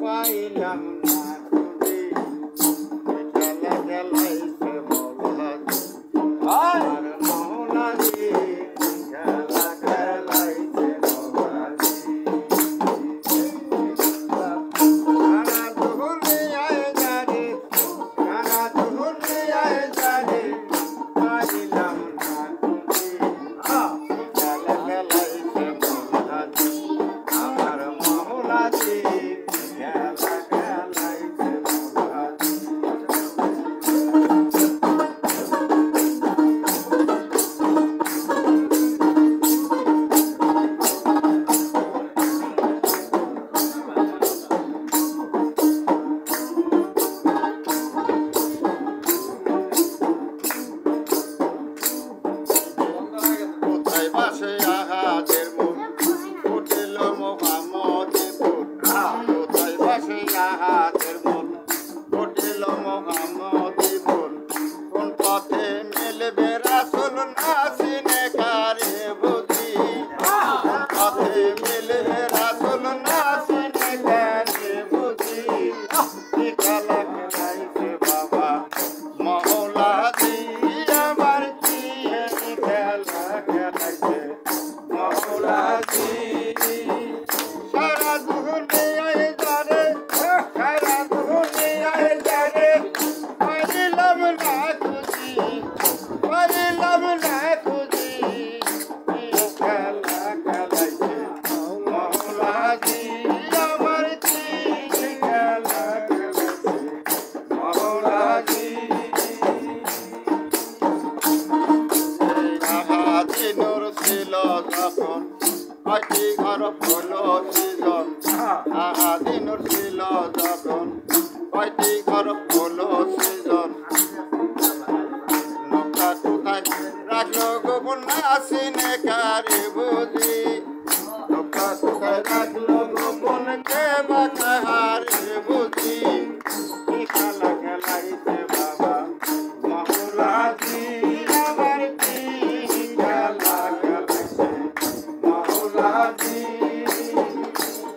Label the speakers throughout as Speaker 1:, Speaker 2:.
Speaker 1: পাইলাম না খুঁজে খেলা খেলাইছে মৌলাজি আর মৌলাজি খেলা খেলাইছে মৌলাজি কানা দুনিয়ায় জানে কানা দুনিয়ায় জানে পাইলাম না খুঁজে খেলা খেলাইছে মৌলাজি আমার মৌলাজি কোন পথে মিলবে রাসূল নাসিনে কারে বুঝি পথে মিলবে রাসূল নাসিনে কারে বুঝি খেলা খেলাইছে বাবা মৌলাজি আমার কি খেলা খেলাইছে মৌলাজি সারা দুনিয়ায় জানে সারা দুনিয়ায় জানে পাইলাম না খুঁজি পাইলাম না খুঁজি খেলা খেলাইছে মৌলাজি আমার কি খেলা খেলাইছে মৌলাজি দিনুর ছিল যখন কয়টি ঘর হলো সৃজন দিনুর ছিল যখন কয়টি ঘর হলো সৃজন নৌকা কোথায় রাখলো গোপন নাসিনে কারে বুঝি নৌকা কোথায় রাখলো গোপন কে বা কাহারে বুঝি খেলা খেলাইছে বাবা মৌলাজি আমার কি খেলা খেলাইছে মৌলাজি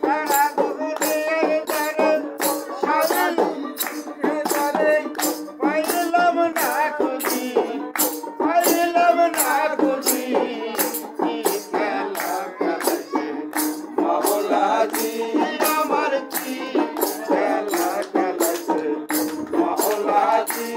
Speaker 1: সারা দুনিয়ায় জানে সারা জানে পাইলাম না খুঁজি পাইলাম না খুঁজি খেলা খেলাইছে মৌলাজি আমার কি খেলা খেলাইছে মৌলাজি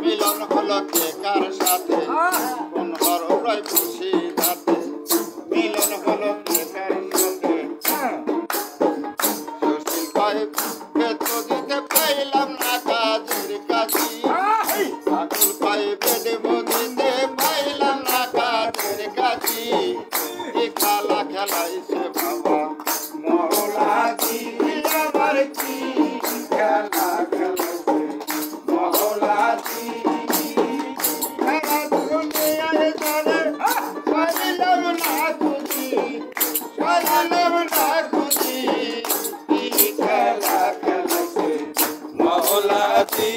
Speaker 1: মিলন হলো কে কার সাথে কোন হর প্রায় খুশি যাতে মিলন হলো কে কার সাথে সুশীল ভাই বেতো দিতে পাইলাম না কাজের কাজী আকুল ভাই বেদে দিতে পাইলাম না কাজের কাজী খেলা খেলাইছে বাবা মৌলাজি আমার কি খেলা খেলাইছে মৌলাজি সারা দুনিয়ায় জানে পাইলাম না খুঁজি পাইলাম না খুঁজি খেলা খেলাইছে মৌলাজি